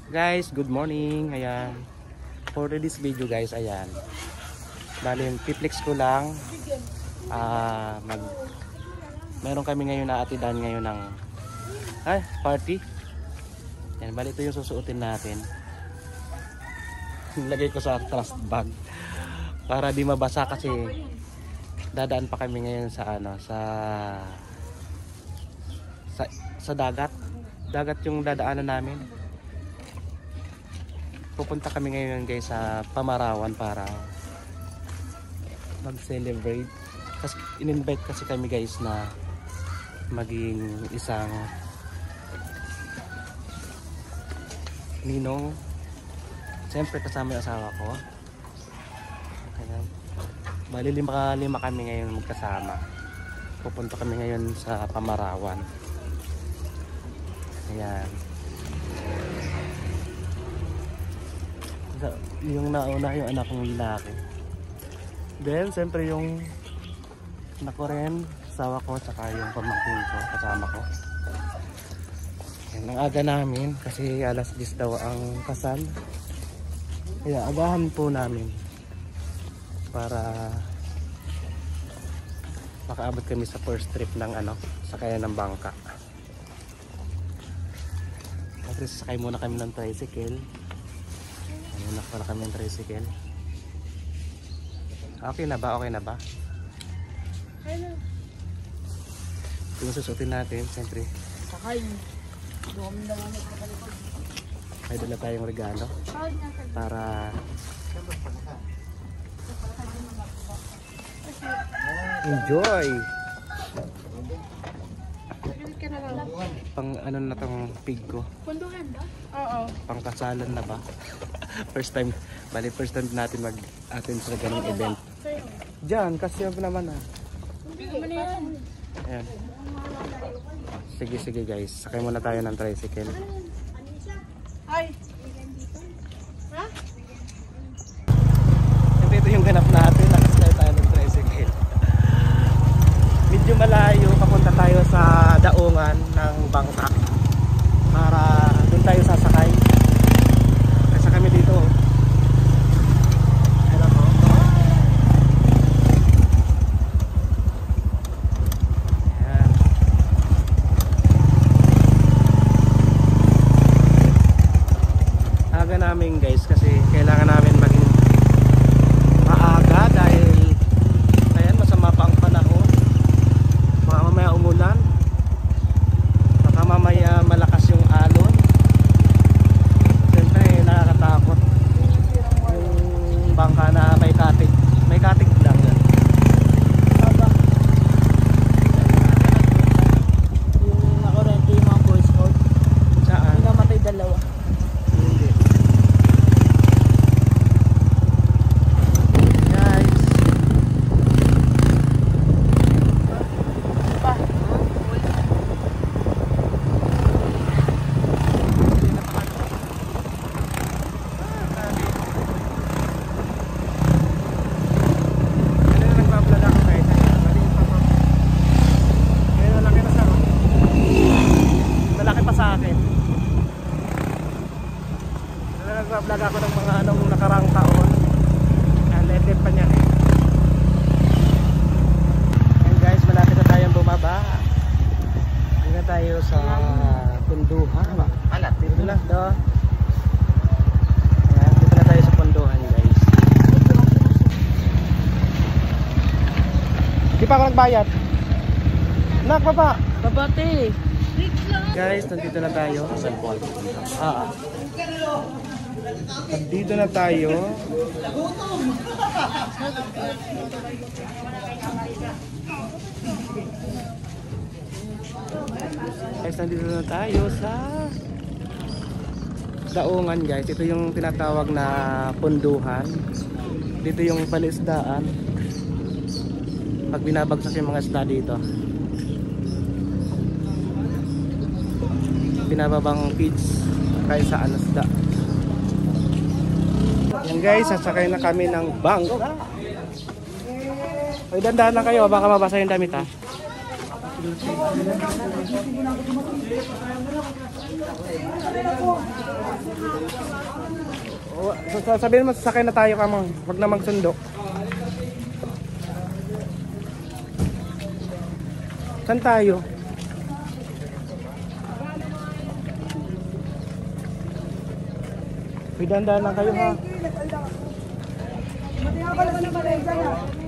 Guys, good morning. Ayan. For this video guys, ayan. Bali, piplex ko lang. Meron kami ngayon na atidan ngayon ng party. Ayan, bali ito yung susuotin natin. Lagay ko sa trust bag para di mabasa kasi dadaan pa kami ngayon sa sa dagat yung dadaanan namin. Pupunta kami ngayon guys sa Pamarawan para mag-celebrate. Kasi in-invite kasi kami guys na maging isang ninong. Siyempre kasama yung asawa ko. Ayan. Bali lima kami ngayon magkasama. Pupunta kami ngayon sa Pamarawan. Ayan. Yung nauna yung anak kong lalaki. Then siyempre yung anak ko rin, asawa ko, tsaka yung pamangkin ko, kasama ko. Yan ang aga namin kasi alas 10 daw ang kasal. Kaya agahan po namin para makaabot kami sa first trip ng sakayan ng bangka. At least sakay muna kami ng tricycle. Ayun, nakapala kami ng tricycle. Okay na ba? Okay na ba? Ito yung susutin natin, siyempre. Sakay. May dala tayong regalo para enjoy. Pang ano na tong pig ko? Punduhan ba? Oo. Pang kasalan na ba? First time natin mag-attend sa ganung event. Diyan, kasi naman Ayan. Sige guys, sakay muna tayo ng tricycle. Ay. Ha? Siyempre ito yung ganap natin, nakasakay tayo ng tricycle. Medyo malayo, papunta tayo sa daungan ng bangka para doon tayo sasakay. Kasi kami dito. Ayan po. Ayan. Aga namin guys kasi kailangan namin maging maaga dahil ayan, masama pa ang panahon. Baka mamaya umulan, baka mamaya malakas yung alon. Siyempre nakakatakot yung bangka na may katig lang yan. Yung nakurente yung mga boy scout. Saan? Yung namatay dalawa. Hindi. Guys, nag-vlog ako ng mga nakarang taon. Native pa niya And guys, malapit na tayong bumaba. Hindi na tayo sa Punduhan. Dito na do. Ayan, dito na tayo sa Punduhan guys. Di pa ako nagbayad. Nakbaba. Babate. Guys, nandito na tayo. Nandito na tayo. Guys, nandito na tayo sa daungan guys. Ito yung tinatawag na Punduhan. Dito yung palisdaan. Pag binabagsak yung mga isda dito, binababang feeds kahit saan isda. Yan guys, sasakay na kami ng bangka. Ay, dandahan lang kayo, baka mabasa yung damit ha. Sabihin mo, sasakay na tayo ka mo. Huwag na magsundo. Saan tayo? Pidandaan lang kayo ha.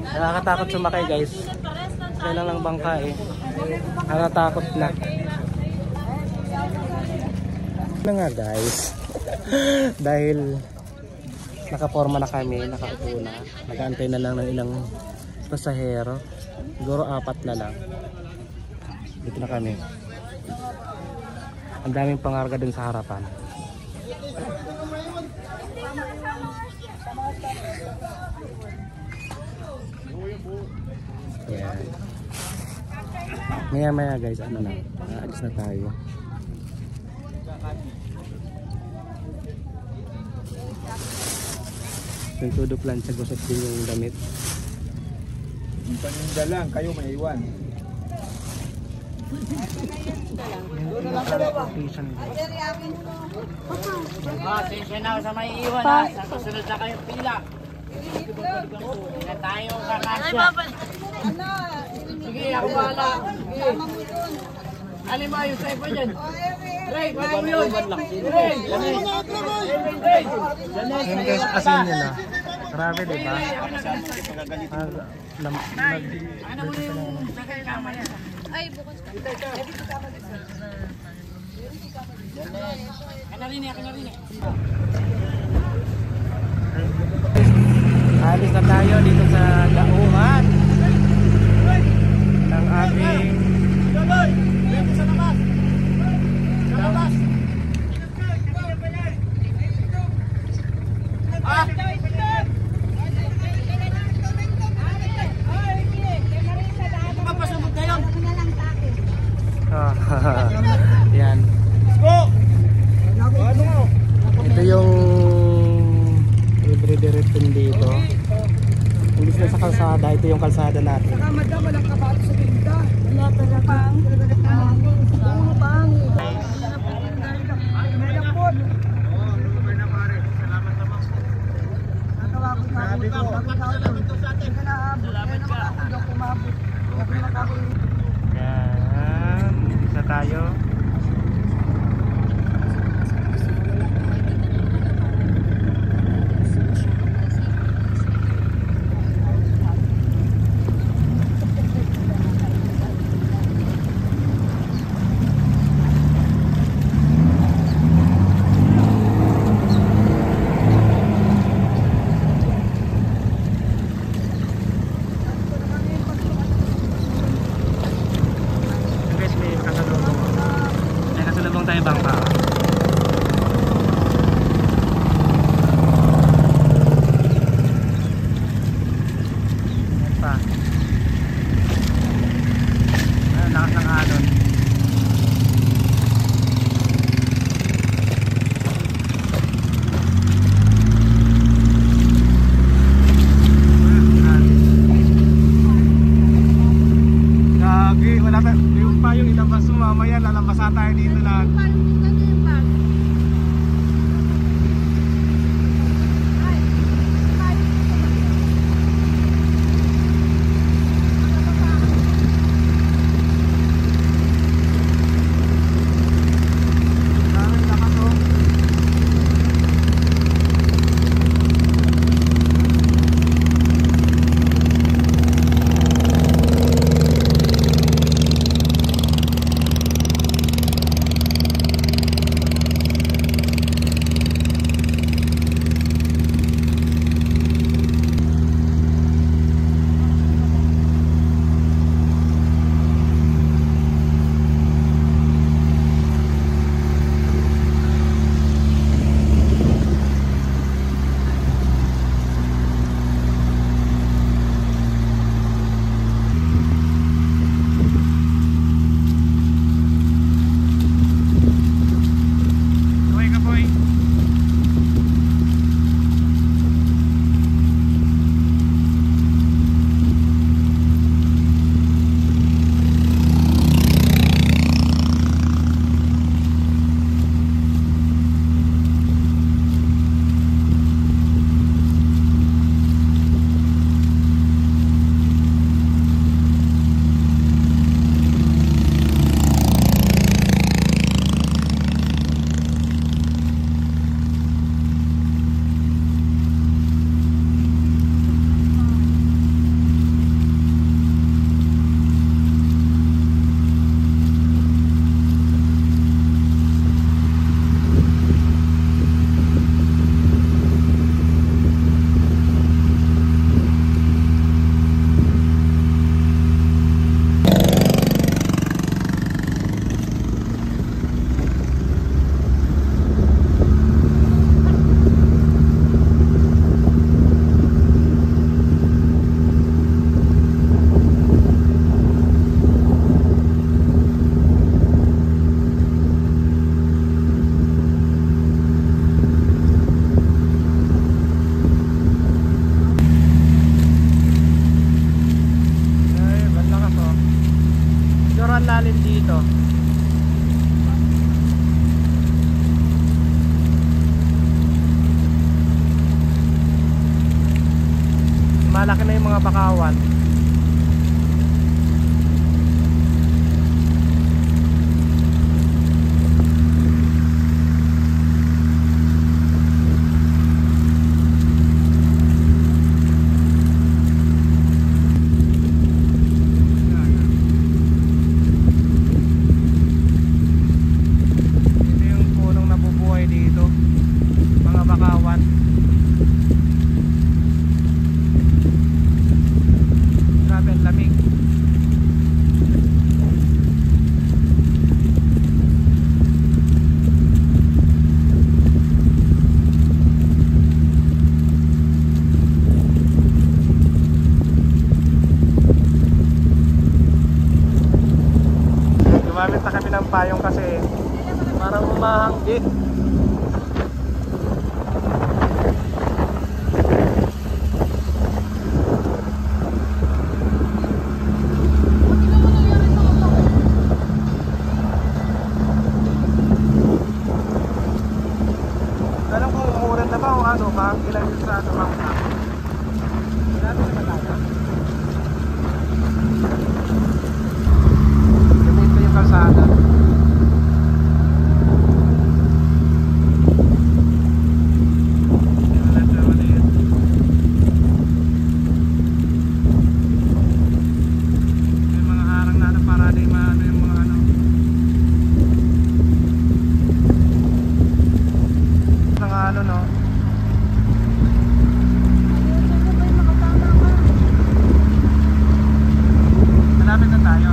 Nakakatakot sumakay guys. Kaya lang bangka eh. Nakakatakot na. Ano nga guys. Dahil nakaporma na kami, nakaupo na. Nag-aantay na lang ng ilang pasahero. Siguro 4 na lang. Dito na kami. Ang daming pangarga dun sa harapan. Yan. Maya guys, ano na, aalis na tayo. Yung todo plancha, gusot din yung damit. Yung paninda lang, kayo may iwan. Sensya na sa may iwan ha. Sa susunod na kayong pila. Na tayo kakasya. Sige, ako bahala. Ano ba yung sa'yo pa dyan? Ray, wala mo yun. Ray, Yan guys, asin nila. Grabe diba? ano mo yung sakay kama yan? Ay, bukas ka. Kanarinig. Alis na tayo dito sa daungan ng ating yan. Ito yung libre direction dito. Hindi sila sa kalsada, ito yung kalsada natin. Saka madam, walang kabalo sa tinda. Wala talaga pang. Pang. Meron po. Natawag ko na. Salamat to sa atin. Salamat ka. Yan. Isa tayo. Tayo bangka. Pa. Lakas ng alon. Gagi, wala pa yung payong ilabas mo mamaya, lalabasan tayo dito lahat. Lumalaki na yung mga bakawan. Ito yung punong nabubuhay dito, mga bakawan. Grabe ang lamig. Gumamit na kami ng payong kasi parang umahanggi. Alam ko umuulan na ba o ano ba? Ilan yung sa ano mga marami na ba tayo? Gamit pa yung kalsada. May mga harang na para di maano yung mga ano. Ng ano no. Malapit na tayo.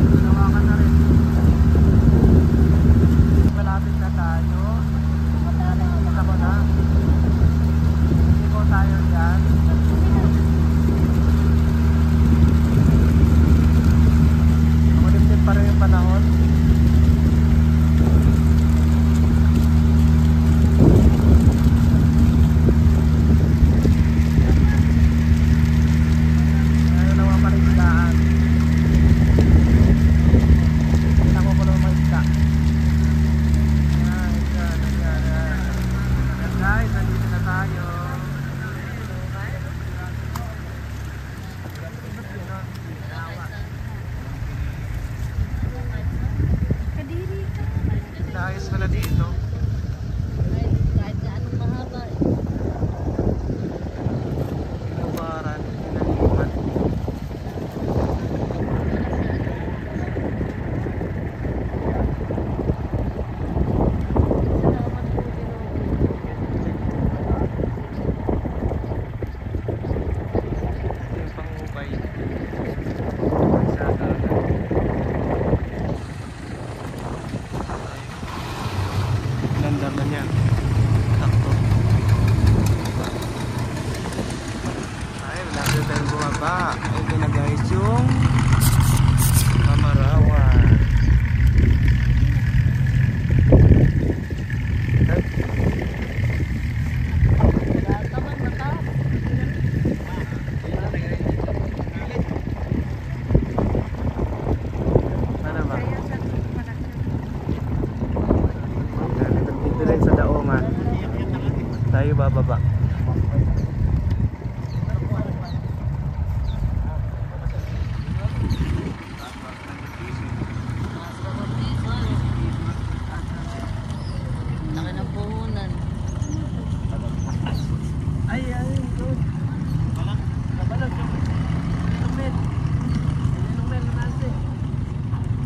Hinawakan na rin. Malapit na tayo. Nakikita ko na. Hindi ko tayo dyan. Makulimlim pa rin yung panahon. Ayaw na mga paligilaan. Hindi na kukulo mga isda. Ayan, ayan, ayan, ayan. Ayan guys, nandito na tayo. Naayos pala dito. Pinubaran, pinaliman. Ito yung pangubay. Landar na niya. Takto. Ay, malapit tayong bumaba. Ito na guys yung Mamarawan. Ay. Ano ba? Dito rin sa Daungan. Tayo bababa. Laki ng puhunan. Ay, ay, good.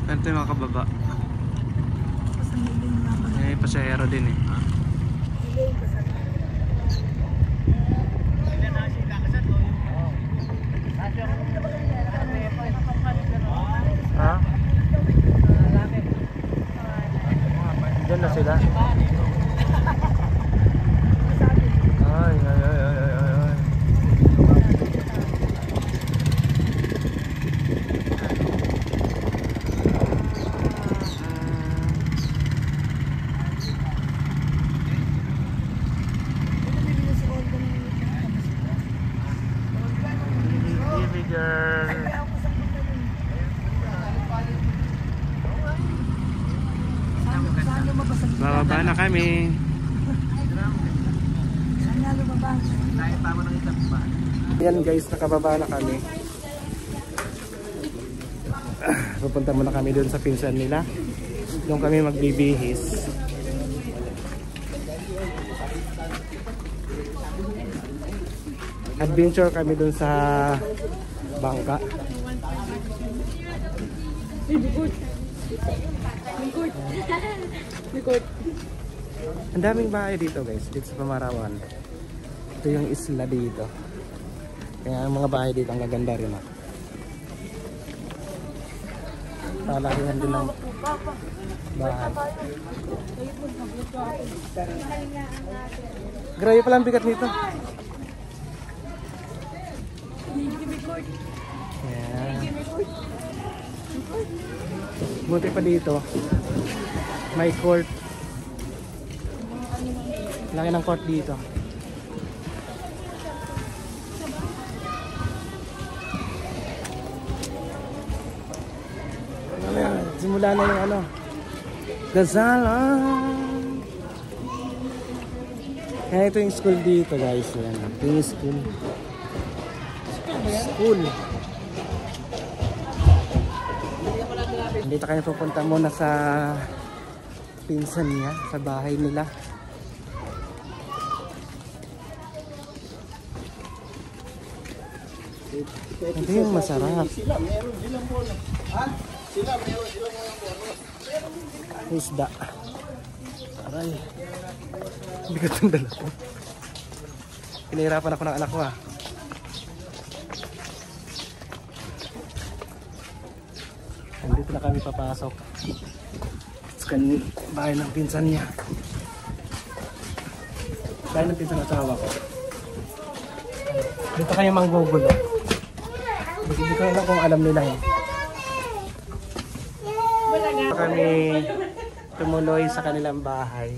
Ganito yung mga kababa. May pasahero din eh. Ha? Diyan na sila. Ay, ay, ay, ay, ay, ay, ay. Pababa na kami. Yan guys, nakababa na kami. Pupunta muna kami doon sa pinsan nila. Doon kami magbibihis. Adventure kami doon sa bangka. Ang daming bahay dito guys, dito sa Pamarawan. Ito yung isla dito. Kaya ang mga bahay dito ang gaganda rin. Palakihan din ng bahay. Grabe pala ang bigat nito. Ayan. Buti pa dito. May court. Laki ng court dito. Simula na yung ano, Gazalan. Kaya ito yung school dito guys. Yan. Ito yung school. Dito kayo pupunta muna sa pinsan niya, sa bahay nila. Ito yung masarap. Isda. Aray. Bigat ng dala ko. Pinahirapan ako ng anak ko ah. Nandito na kami papasok. Sa bahay ng pinsan niya. Bahay ng pinsan ng asawa ko. Dito kayo manggugulo. Hindi ko alam kung alam nila yun. Kami tumuloy sa kanilang bahay.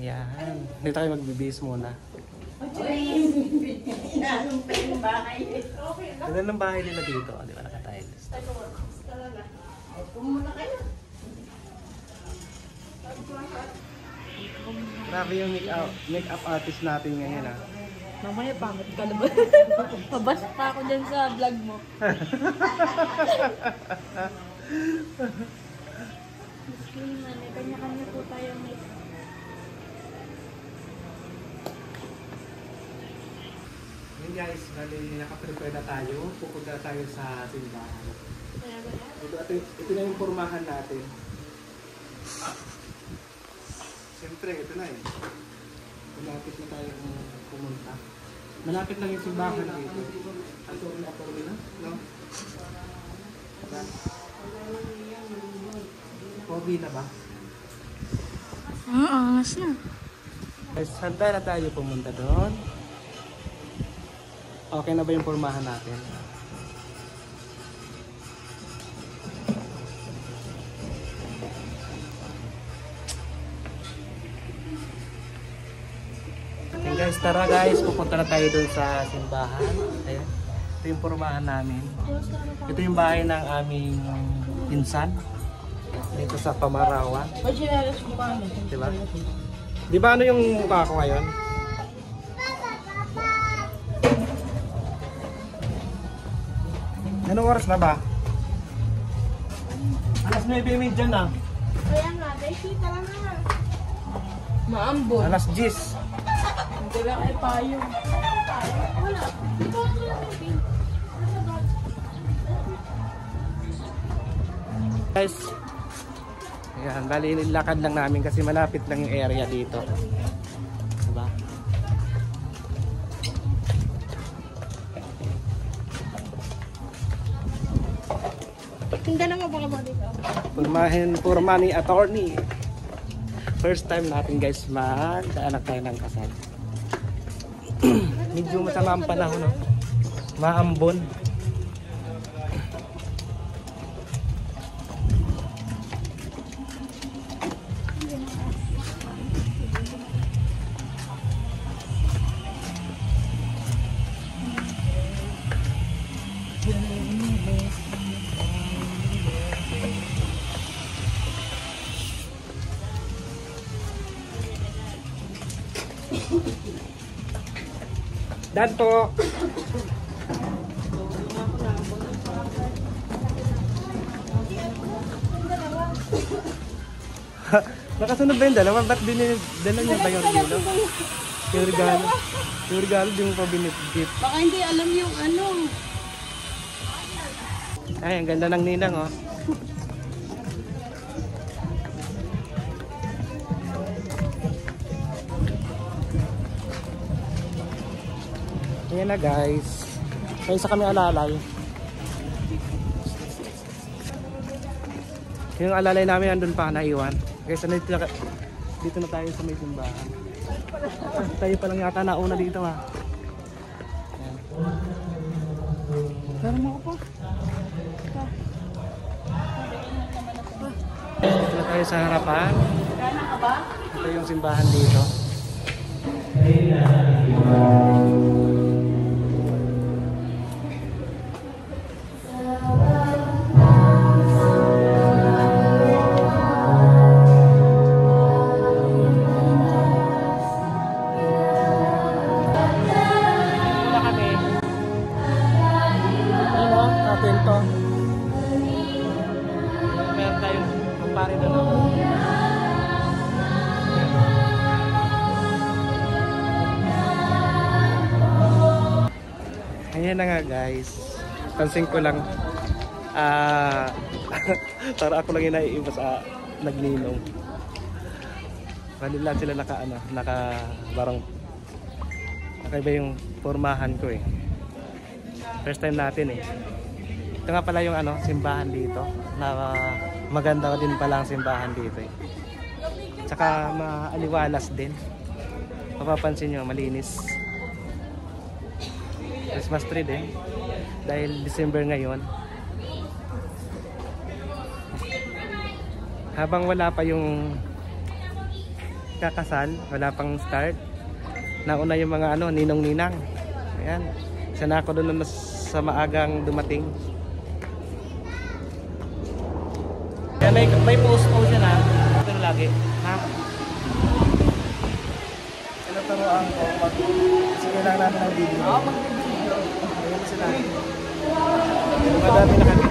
Yan. Dito tayo magbibis muna. Ganda ng bahay nila dito. Di ba naka-tiles? Grabe yung make-up artist natin ngayon ah. Mamaya pangit ka naman. Pabasa pa ako dyan sa vlog mo. Kanya-kanya po tayo may. Yun guys, bali nakaprepare na tayo. Pupunta tayo sa simbahan. Ito na yung pormahan natin. Siyempre, ito na eh. Malapit na tayo pumunta. Malapit lang yung simbahan dito. Attorney na? No? Pogi na ba? Angas na. Guys, handa na tayo pumunta doon. Okay na ba yung pormahan natin? Okay guys, tara guys, pupunta na tayo doon sa simbahan. Ayan. Ito yung pormahan namin. Ito yung bahay ng aming pinsan. Dito sa Pamarawan. Diba? Di ba ano yung mukha ko ngayon? Anong oras na ba? Alas 9:30 na. Kaya nga, kita lang na. Maambon. Alas 10. Hindi lang ay payo. Wala. Guys, ayan, bali nilakad lang namin kasi malapit lang yung area dito. Diba? Tingnan naman baka ba dito. Purma ni attorney. First time natin guys mag-anak tayo ng kasal. Medyo masama ang panahon, no? Maambon. Dan po. Nakasunod ba yung dalawa? Ba't dala niya ba yung regalo? Yung regalo? Yung regalo di mo pa binitbit. Baka hindi alam yung ano. Ay, ang ganda ng ninang oh. Ayan na guys. May isa kami alalay. Yung alalay namin nandun pa, naiwan. Guys, dito na tayo sa may simbahan. Tayo pa lang yata nauna dito ha. Ayan. Saan mo ako pa? Dito na tayo sa harapan. Ito yung simbahan dito. Meron tayong kumpare doon. Ayan na nga guys. Pansin ko lang para ako lang yung naiiba sa nagninong. Kanila sila barang kakaiba yung formahan ko eh. First time natin eh. Ito nga pala yung simbahan dito. Maganda din pala ang simbahan dito eh. Tsaka maaliwalas din. Mapapansin nyo, malinis. Christmas tree din. Dahil December ngayon. Habang wala pa yung kakasal, wala pang start, nauna yung mga ninong-ninang. Ayan. Isa na ako doon sa maagang dumating. Kaya may post po siya na. Ito na lagi. Ha? Tinuturoan ko. Kasi kailangan natin ng video. Oo, mag-video. Ayan sila. Madami na kami.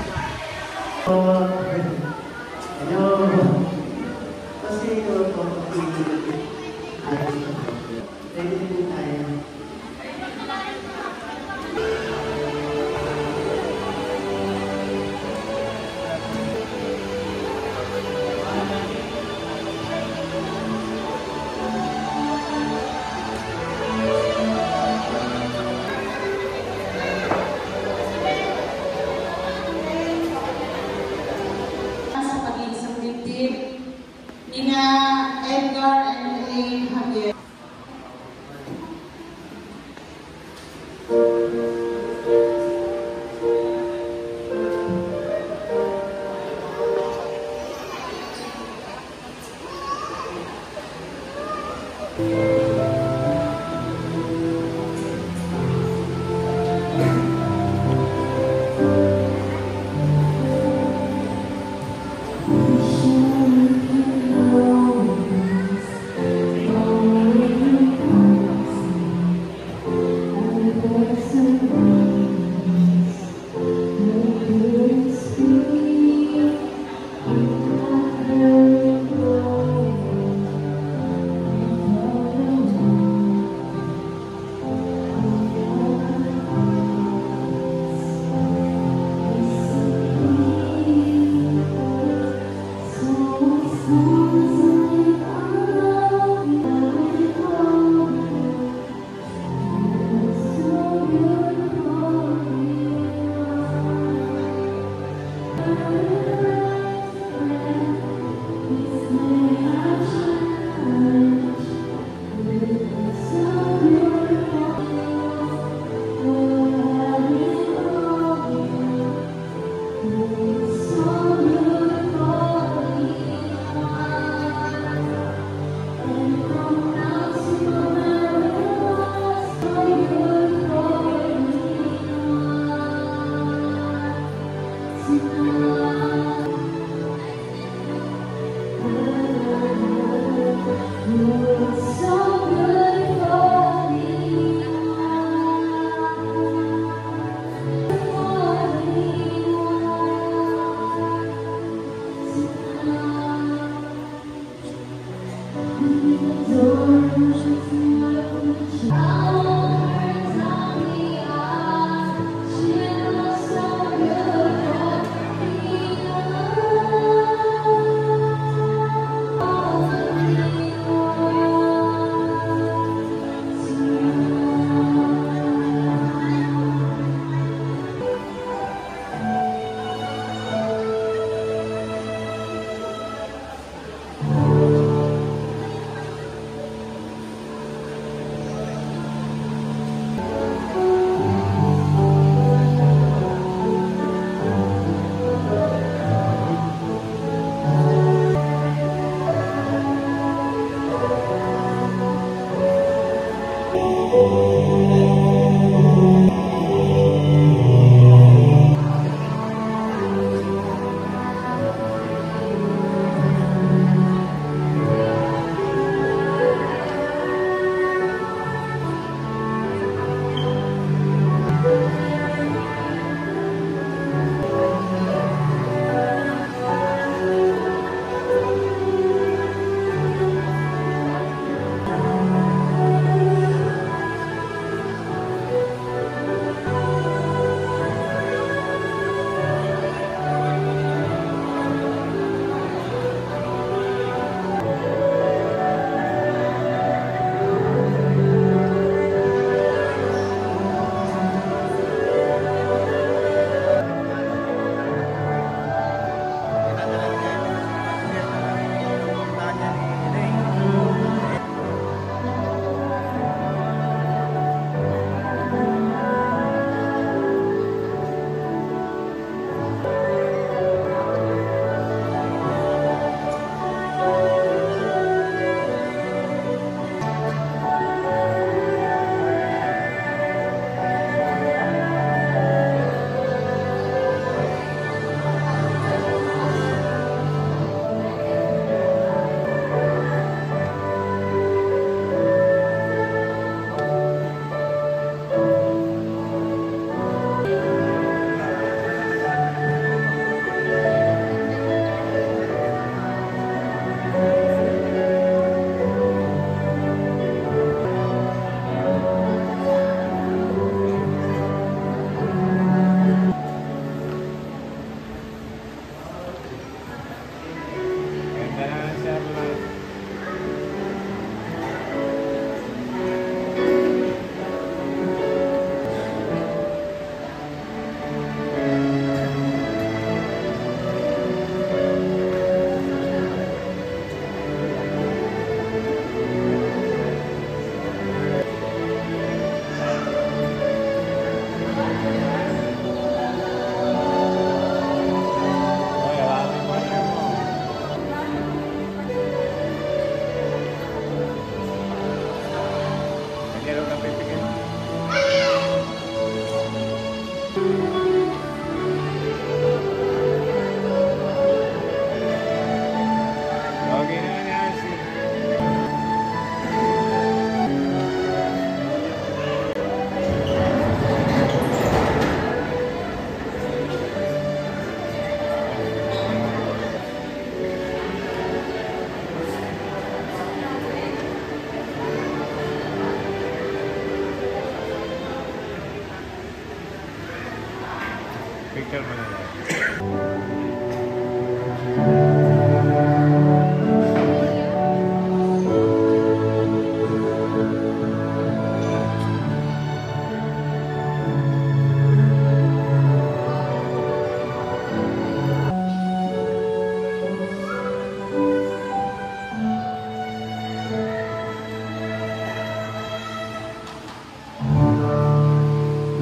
Picture mo na lang.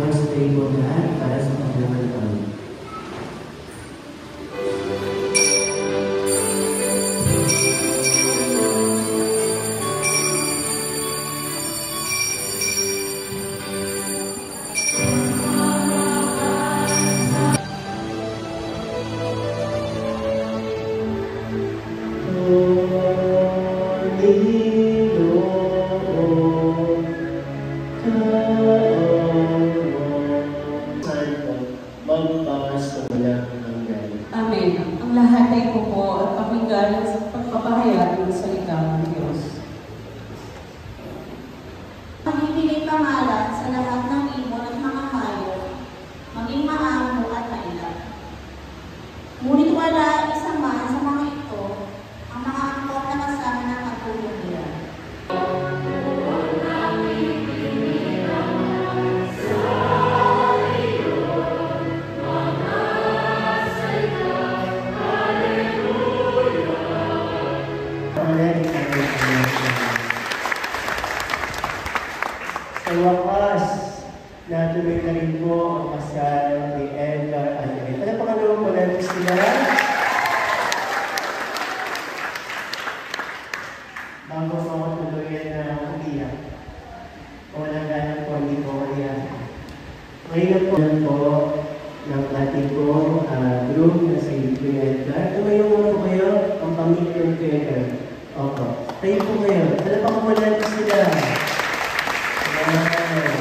Mas table na para sa pagdaman kami. Amen. Ang lahat ay po at pakinggan sa pagpapahayag ng salita ng Diyos. Pagpipili pangalan sa lahat ng ibon at mga hayop, maging maamo at maingat. Ngunit wala isa man sa mga ito ang mga angkop na kasama ng katulong nila. Sa wakas, natuloy na rin po ang kasal ni Edgar Andres. Ano pangalawang po natin sila? Bago sa mga tuluyan na umiyak. O Ngayon po ng ating pong group na si Kuya Edgar. Tumayo mo po kayo ang pamilya ng Kuya Edgar. Opo. Tayo po ngayon. Talagang mo natin sila. Ayan.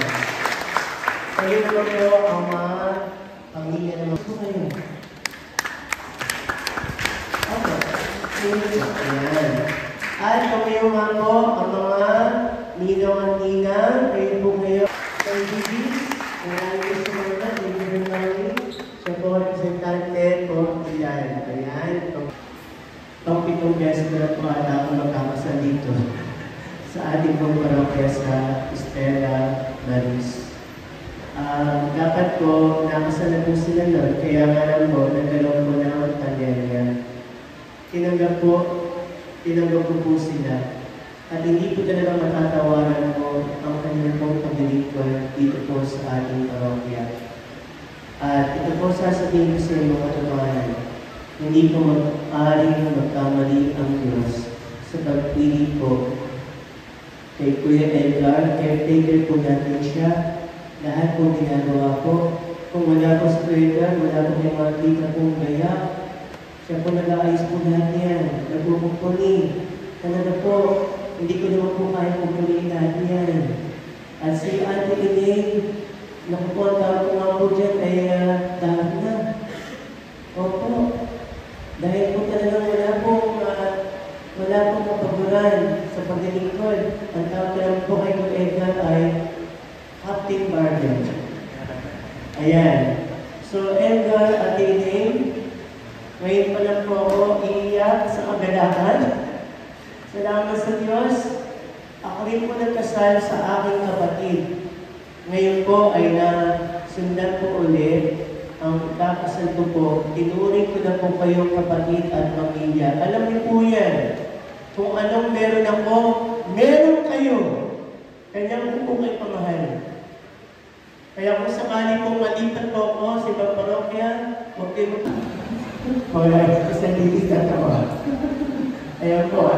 Tayo po kayo ang mga pamilya ng mga po kayo. Opo. Ayan. At tumayo nga po ang mga ninong at ninang. Tayo po kayo. Tayo po maraming gusto mo na, thank you very much. Siya po, representante po, Ilan. Ayan, itong 7 beses na po at ako magkakasal dito sa ating pong parokya sa Estela Maris. Dapat po, nakasal na po sila nun, kaya nga lang po, nagkaroon po ng pandemya. Tinanggap ko po sila. At hindi po talaga matatawaran po ang kanyang pong paglilingkod dito po sa ating parokya. At ito po sasabihin ko sa inyo katotohanan, hindi po maaaring magkamali ang Diyos sa pagpili po kay Kuya Edgar. Caretaker po natin siya. Lahat po ginagawa po. Kung wala po si Kuya Edgar, wala po yung mga kita pong gaya. Siya po nag-aayos po lahat yan. Nagpupuni. Talaga po, hindi ko naman po kaya pupuliin lahat yan. At si Auntie Elaine, nakupunta ko nga po dyan ay dahil na. Opo. Dahil po talagang wala pong kapaguran sa paglilingkod. Ang tawag lang po kay Kuya Edgar ay Captain Barden. Ayan. So, Edgar at Elaine, ngayon pa lang po ako iiyak sa kagalakan. Salamat sa Diyos. Ako rin po nagkasal sa aking kapatid. Ngayon po ay nasundan ko ulit ang kakasal ko po. Tinuring ko na po kayo kapatid at pamilya. Alam niyo po yan. Kung anong meron ako, meron kayo. Kanya ko po kayo pamahal. Kaya kung sakali pong malipat po ako sa ibang parokya, huwag kayo wala, isang lilis na tawa. Ayan po,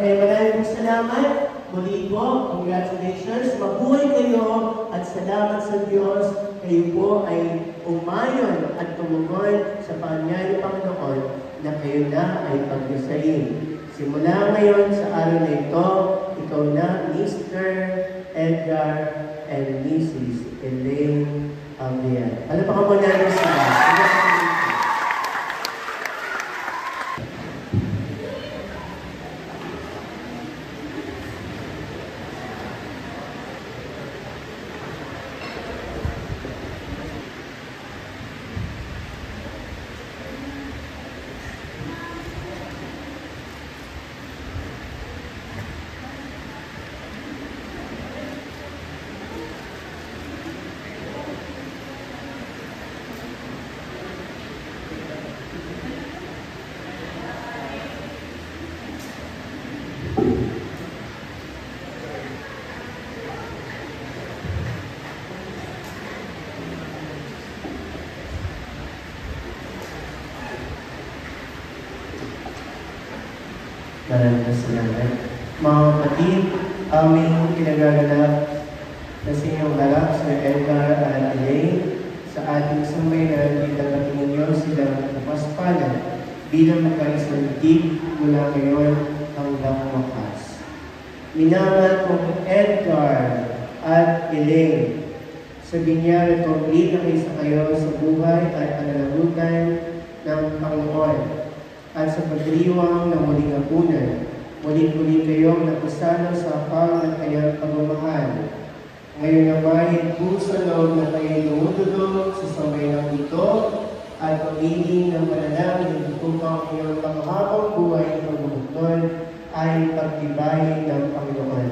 maraming salamat. Muli po, congratulations. Mabuhay kayo at salamat sa Diyos. Kayo po ay umayon at tumugon sa Panginoon Panginoon na kayo na ay pagdusayin. Simula ngayon sa araw na ito, ikaw na Mr. Edgar and Mrs. Elaine Aldean. Ano pa ka muna nyo sila? Maraming salamat. Mga kapatid, aming kinagaganap na sa inyong anak, Sir Edgar at Elaine, sa ating sambayanan, itanggapin ninyo silang kapaspalan bilang magkaisang tig mula ngayon hanggang wakas. Minamahal kong Edgar at Elaine, sabihin niya na complete na isa kayo sa buhay at pananagutan ng Panginoon. At sa pagdiriwang ng muling hapunan, muli-muli kayong napasalo sa akal ng kanyang pagmamahal. Ngayon naman, puso loob na kayo lumudulog sa sambayanang ito at pamili ng panalangin upang iyong panghabang buhay ng bumuktol ay pagtibayin ng Panginoon.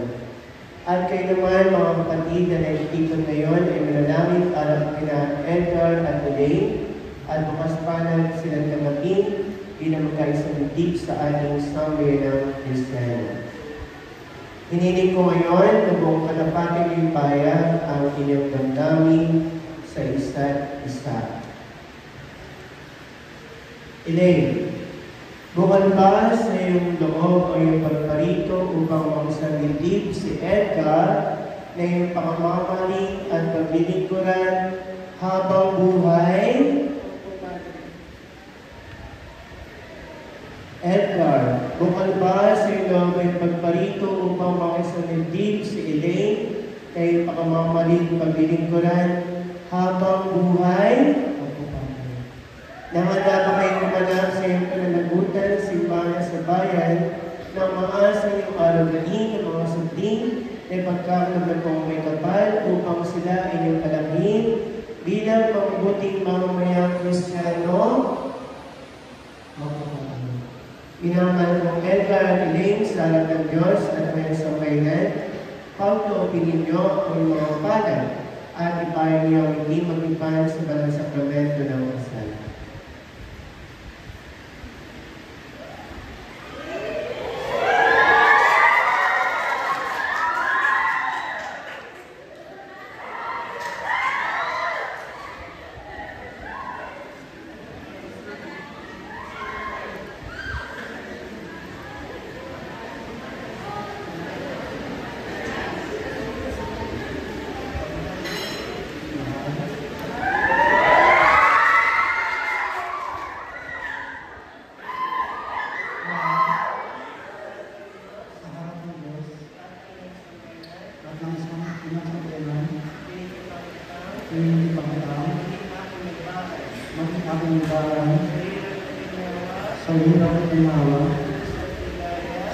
At kayo naman, mga kapatid na naitipon ngayon ay manalangin para kina Edgar at Elaine at bukas pa na silang tanggapin bilang magkaisang deep sa ating sambayanang Kristiyano. Hiniling ko ngayon na buong katapating yung bayan ang inyong damdamin sa isa't isa. Elaine, bukal ba sa iyong loob o iyong pagparito upang magsangilid si Edgar na iyong pakamamaling at paglilingkuran habang buhay. Edgar, bukal ba sa iyo may pagparito upang makisanigdig si Elaine kay pakamamalig paglilingkuran habang buhay? Nahanda ba kayo kumanap sa iyong pananagutan ng simbahan sa bayan nang maasa yung araw-galing ng mga sunding na pagkakaroon ng may kapal upang sila ay iyong palangin bilang mabuting mamamayang Kristiyano? Pinangalan ng Edgar at Elaine sa alam ng Diyos at may isang kailan, pagkaupinin niyo ang mga palad at ipahin niyo ang hindi mag-ipan sa banal sakramento ng kasal. Sa hirap at ginawa,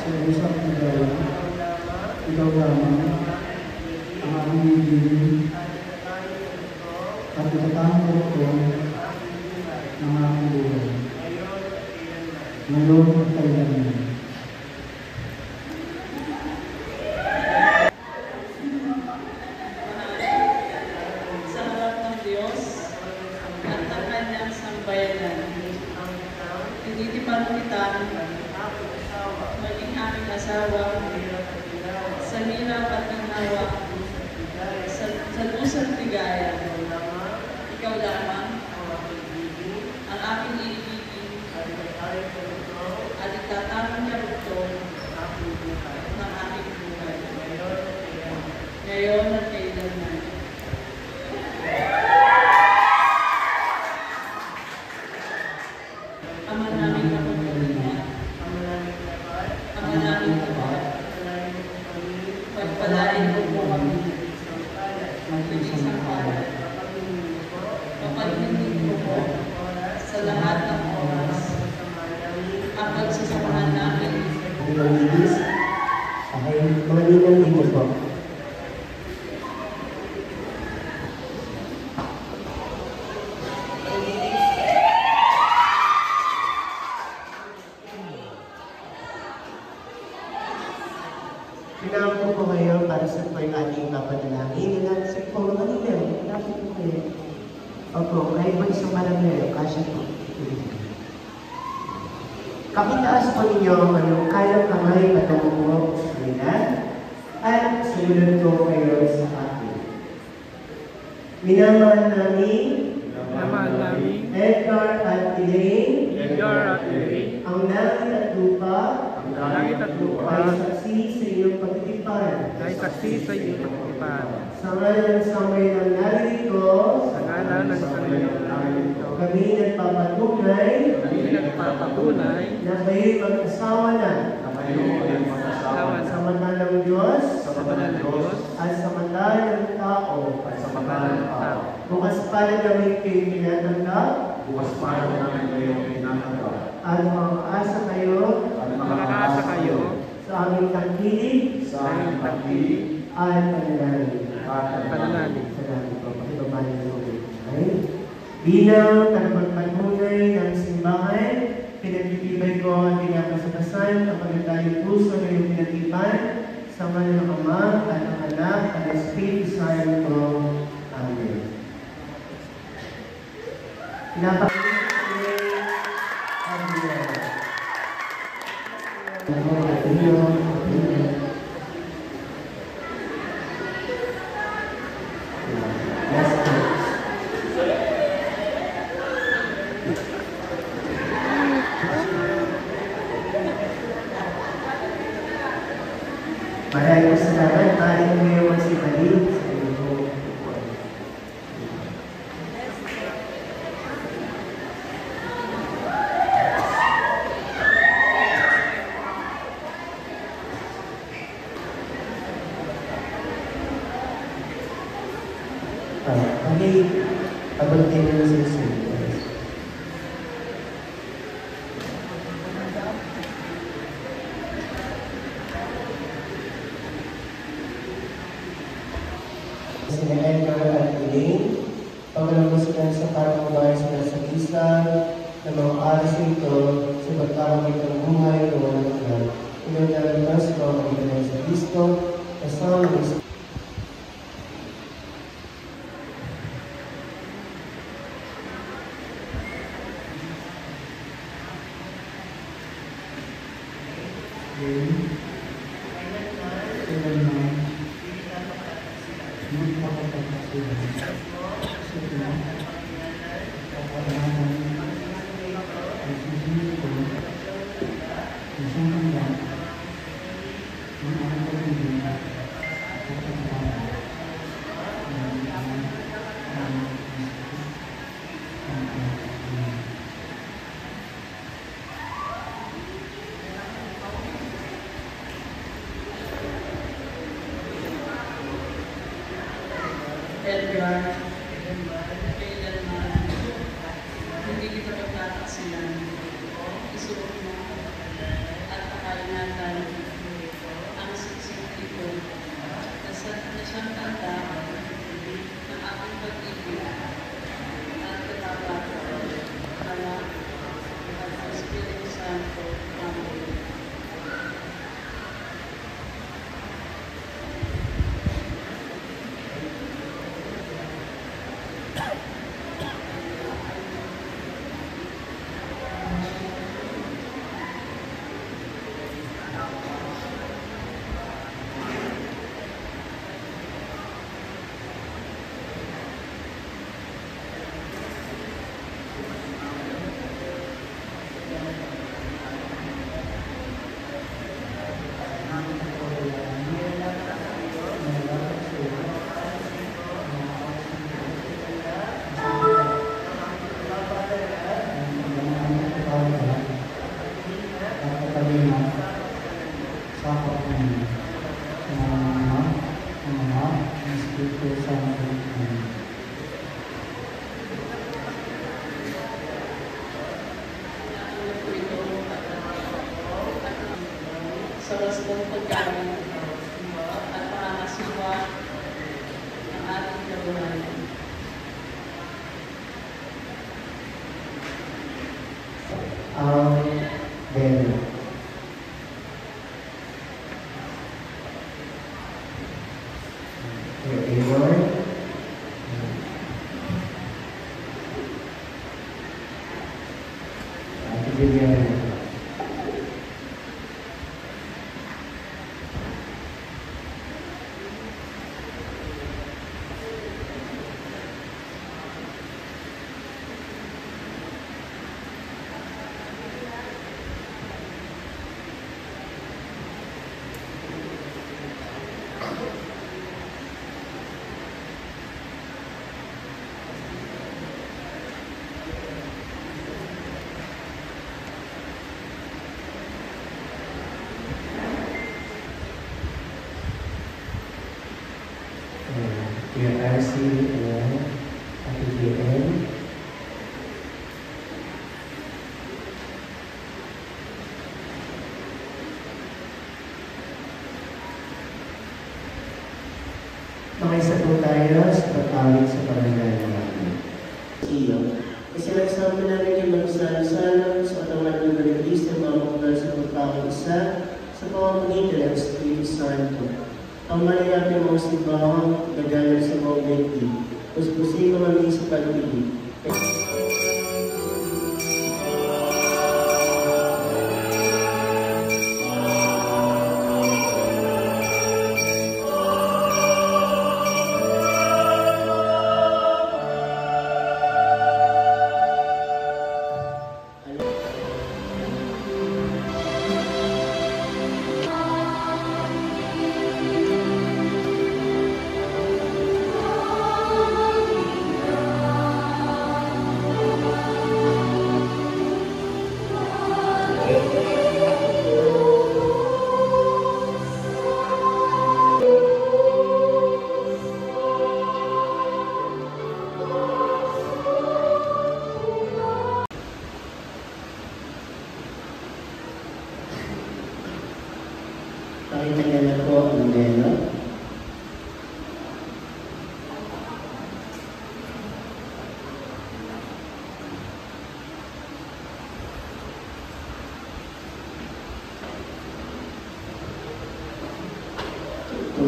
sa usap na gawa, ikaw lamang ang aking ibigin at itatangko ko ng aking buhay. Ngayon at kailanman. Sa harap ng Diyos at ng kanyang sambayanan, tinitipan kita maging aming asawa sa hirap at ginawa, sa lusang ligaya. Ikaw lamang ang aking iibigin at itatanong niya ito ng aking buhay. Ngayon at kailanman. Ama namin na magpapalingit, Ama namin tapat, pagpalain mo po kami, mag-isang palad, kapag-inigin mo po sa lahat ng oras, ang pagsasamahan namin. Mga ninang dito po. Pinako po kayo para sa po yung ating papadalangin. Sige po, mga ninang, lapit po kayo. Opo, kahit po isang malamero, kasya po. Kapitaas po ninyo ang kayang kamay patungo po sa kanila at sumunod po kayo sa akin. Minamahal namin Edgar at Elaine, ang langit at lupa, ay saksi sa iyong pagtitipan. Sa ngalan ng sambayanang narito, kami nagpapatunay na kayo'y mag-asawa na sa mata ng Diyos at sa mata ng tao. Bukas pala namin kayo tinatanggap at makakaasa kayo sa aming tangkilig at pananalig. Salamat po. Pakibabalik na po. Bilang tagapagpatunay ng simbahan, pinagtitibay ko ang pinakasabasan kapag tayo puso na yung pinatipan sa mga ng Ama at ng Anak at ng Espiritu Santo. Amen. Pinapakita ko ang Diyos. Maraming salamat. Maraming ngayon si Balik sa iyo. Okay, abot din na sa isusunod. Sina Edgar at Elaine, pagkalabas sila sa parang bahay sila sa isla, na mga aras nito sa pagkakabit ng buhay na walang hanggan. Pinaglalabas sa mga kabilang sa Kristo, kasama ng Edgar, kailanman hindi kita pagkakaksilan. Isuot mo at pakalingatan ang siksik ito na siyang tanda ng aking pag-ibig at katapat Anak at Espiritu Santo. Amen. Sa wasbong pagkain at pangangasiwa ng ating kabuhayan. Amen. Amen. Kuya RC, Ate JN. Makisa po tayo sa pag-awit sa barangay namin. Iyo, isinagsama namin yung magsasalang sa katawan ng Kristo mamukla sa pagkakaisa sa pamamagitan ng Espiritu Santo. Ang malayapin mga simbahang nagalang sa mga benti, puspusin mga aming sa pag-ibig.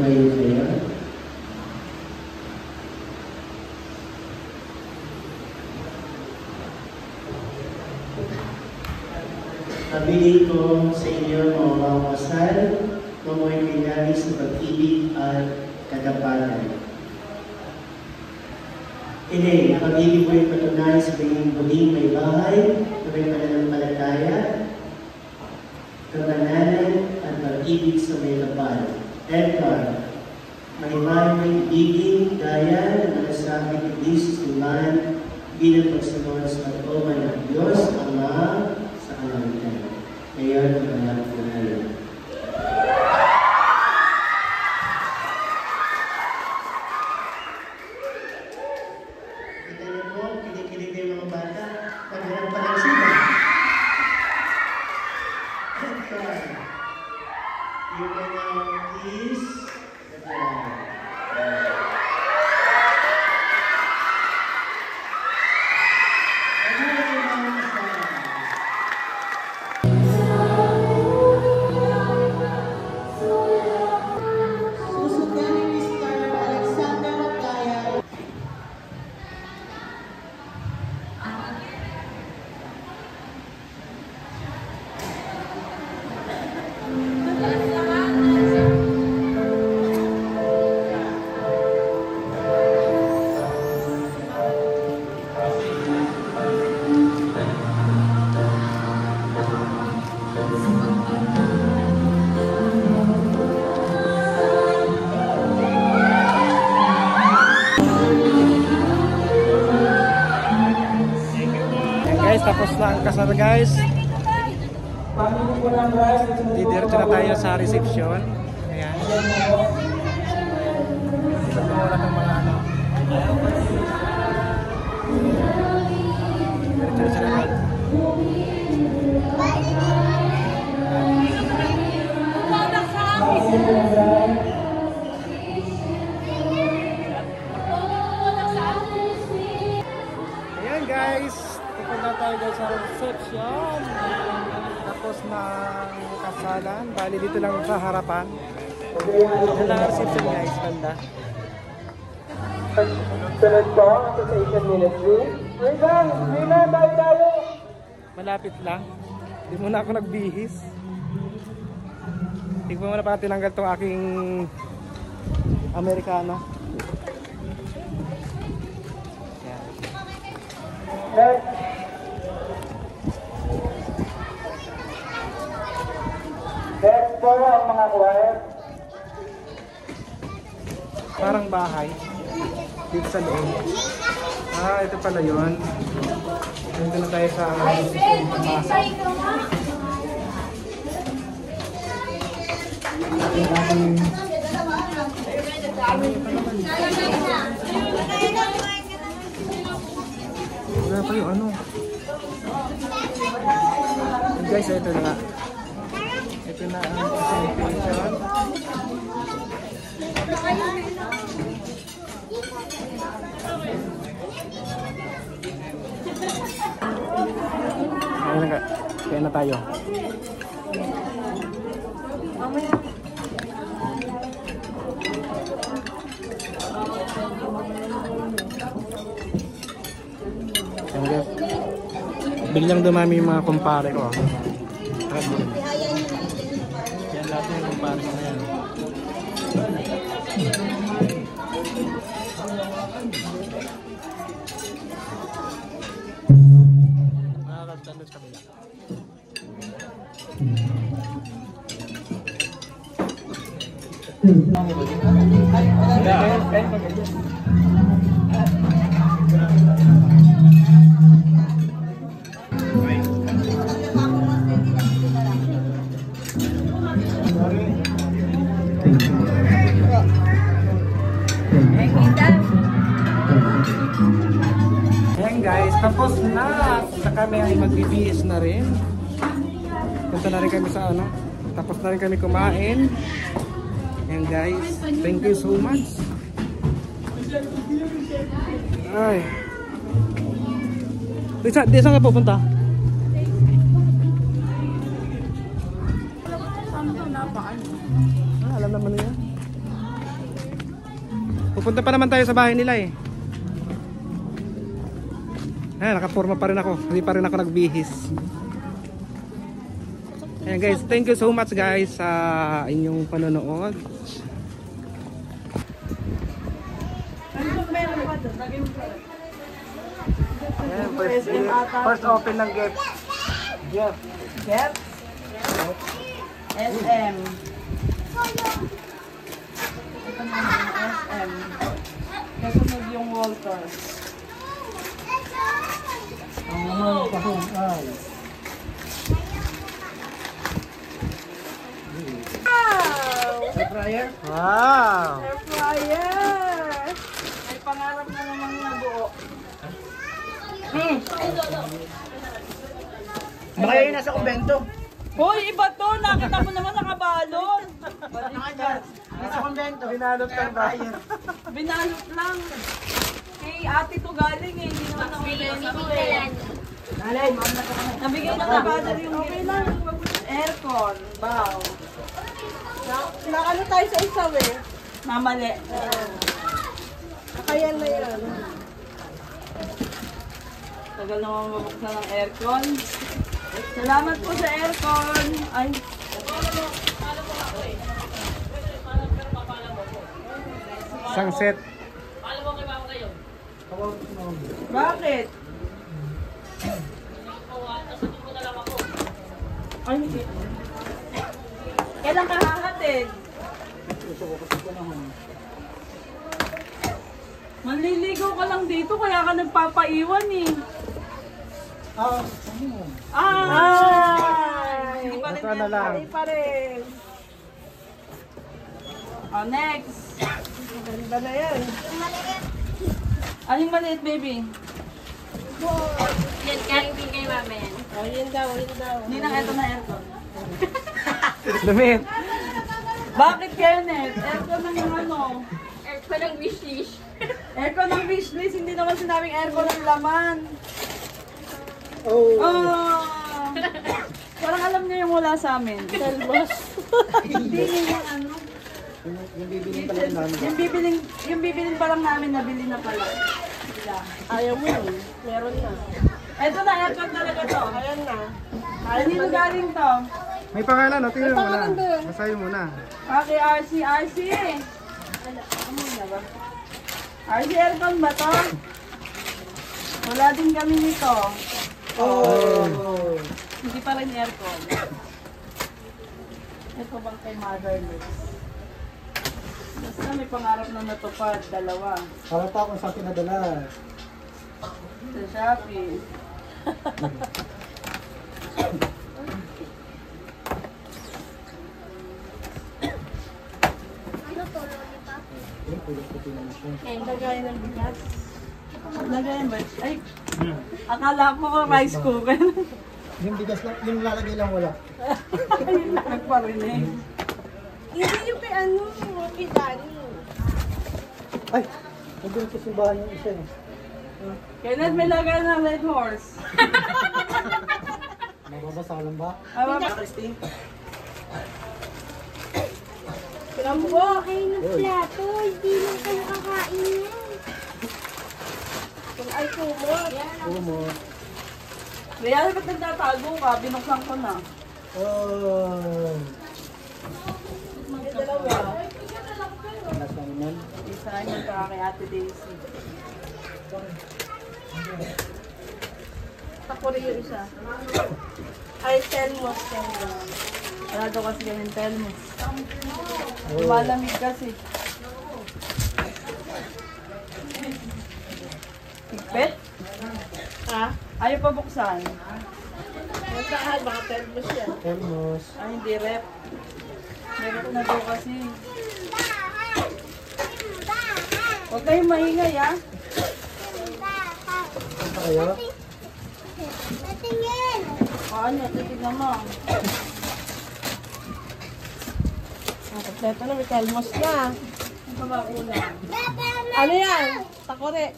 Tumayo kayo. Pabili ko sa inyo mga kasal, tumoy pinali sa pag-ibig at katapatan. Ini, pag-ibig ko ay patunay sa tingin buling may bahay, na may pananampalataya, kabanalan at pag-ibig sa may kapal. Edgar, mahimay may ibigin gaya ng malasakit ni Kristo sa simbahan bilang pagsunod sa pag-oman ng Diyos, Ama, sa kalangitan. Ngayon, ang anak ko na yun. Kita niyo po, kinikilig na yung mga bata. Pagharap pa lang sila. You may now kiss the bride. Susundan ni Mr. Alexander Rogaya. Guys, tapos na ang kasal guys. Didiretso na tayo sa reception. Ayan. Dito po wala ng mga ano. Diretso na sila. Ayan guys, pupunta tayo guys sa reception. Tapos na kasalan. Bali dito lang sa harapan. Yan lang ang reception guys, banda. Sunod po, Association Ministry. Wait lang, hindi na, tayo. Malapit lang. Hindi muna ako nagbihis. Hindi ko muna pala tinanggal tong aking Americano. Yan. Next. Next po ang mga choir. Parang bahay. Dito sa loob. Ah, ito pala yun. Dito na tayo sa pasok. Wala pa yung ano. And guys, ito na nga. Ito na ang presentation. Ayun na, kaya na tayo. Ayan guys, biglang dumami yung mga kumpare ko. Yan lahat yung kumpare ko na yan. Makakastandot sa kabila. Ayan guys, tapos na. Sa kami ay magbibihis na rin. Punta na rin kami sa ano. Tapos na rin kami kumain. Ayan guys, thank you so much. Ay. Di saan ka pupunta? Alam naman niya. Pupunta pa naman tayo sa bahay nila eh. Ayan, nakaporma pa rin ako. Hindi pa rin ako nagbihis. Ayan guys, thank you so much guys sa inyong panonood. Ayan, first open ng gift. Gap. SM. Ito naman yung SM. Kasunod yung Walters. Ang naman kahong ay. Wow! May pangarap na naman nabuo. Baka yun nasa kumbento. Hoy, iba to! Nakita mo naman nakabalot! Nasa kumbento. Binalot lang ba? Binalot lang. Kay ate to galing eh. Hindi naman ako ganito eh. Nabigay na na father yung gift lang. Aircon. Bow. Nakano tayo sa isaw eh. Mamali. Kaya na yan. Tagal naman mabuksan ng aircon. Salamat po sa aircon. Ay. Isang set. Bakit? Ay, hindi. Kailan ka hahatid? Manliligaw ka lang dito, kaya ka nagpapaiwan eh. Hindi pa rin Basta na lang. Hindi pa rin. Oh, next. Maganda na yan. Aling maliit, baby? Yan, karing din kay mama yan. Oh, yun daw, yun daw. Hindi na ito na aircon. Lumit. Bakit, Kenneth? Aircon ng yung ano? Aircon ng wishlist. Aircon ng wishlist, hindi naman sinabing aircon ng laman. Oh. Parang alam niyo yung wala sa amin. Talbos. Hindi yung ano. Yung bibiling pa lang namin, nabili na pala. Ayaw mo yun. Meron na. Ito na, aircon talaga to. Ayan na. Kanino galing to? May pangalan, no? Tingnan mo na. Basahin mo na. Okay, RC. RC aircon ba to? Wala din kami nito. Hindi pa rin aircon. Ito bang kay Motherless? Basta may pangarap na natupad, dalawa. Para pa akong sa pinadala. Sa Shopee. Lagay ng bigas. Lagayan ba? Ay, akala ko rice cooker. Yung bigas lang, yung lalagay lang wala. Ayun, nagparinig. Hindi yung kay ano, kay Danny. Ay! Nandun sa simbahan yung isa eh. Kenneth, may lagay ng Red Horse. Mababasa lang ba? Christine? Rambo, kayo ng plato. Hindi lang kayo kakain yan. Kung ay kumot. Kumot. Real, ba't nagtatago ka? Binuksan ko na. Oh! May dalawa. Nasa naman. Isa yung kay Ate Daisy. Takuri yung isa. Ay, Telmos. Wala daw kasi kami Telmos. Lumalamig kasi. Higpit? Ha? Ayaw pa buksan. Nasaan? Baka Telmos yan. Elmos. Ay, hindi rep. May rep na daw kasi. Huwag kayong maingay, ha? Saan kayo? Ano, titignan mo. Kompleto na, may Telmos na. Ang pamakulang. Ano yan? Takuri.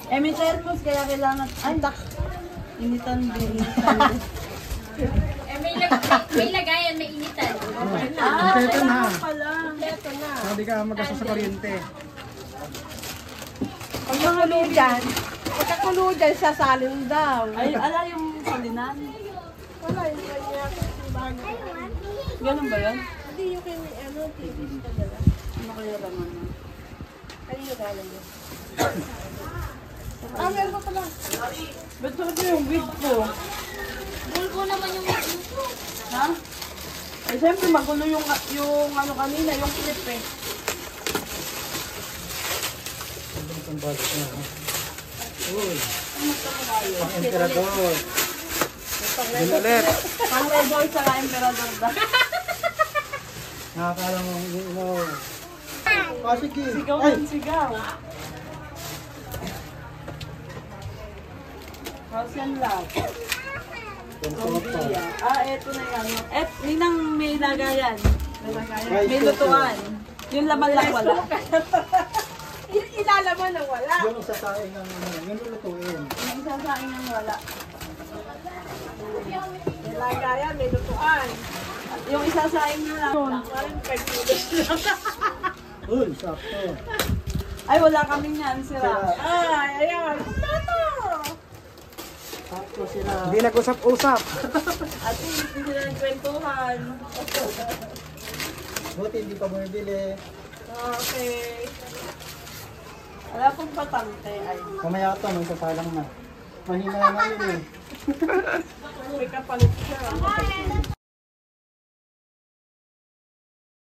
May Telmos, kaya kailangan... Ay, dak! Initan din. Initan din. May lagayan, may initan. Kompleto na. Kompleto na. Hindi ka magkasa sa kuryente. Pag makulo dyan, pagkakulo dyan, sasalin daw. Ay, ala yung salinan. Wala, yung kanya simbahan. Ganun ba yan? Hindi yung kay ano, TV ka dala. Ano kaya laman na? Ano yung dala niya? Meron pa pala. Ba't ito yung wig ko? Bulbo naman yung bulbo. Ha? Ay, siyempre magulo yung ano kanina, yung clip eh. Ang balik na. Uy. Ang emperador. Yun ulit. Ang rebel sa emperador da. Nakakala mo, sige. Sigaw Ay! ng sigaw. House and love. Lumpia. Eto na yan. Ninang may lagayan. May lutuan. Yung laman lang wala. Ilalaman ng wala. Yung isa sa akin ng yung lulutuin. Yung isa sa akin ang wala. May lagayan, may lutuan. Yung isa sa akin na lang. Parang 5 kilos lang. Uy, sakto. Ay, wala kami niyan. Sira. Ay, ayan. Kompleto. Sakto sila. Hindi nag-usap-usap. At least, hindi sila nagkwentuhan. Buti hindi pa bumibili. Okay. Wala pong patangte. Ay. Mamaya ito, may sasalang na. Mahina na yun eh. May kapalit siya.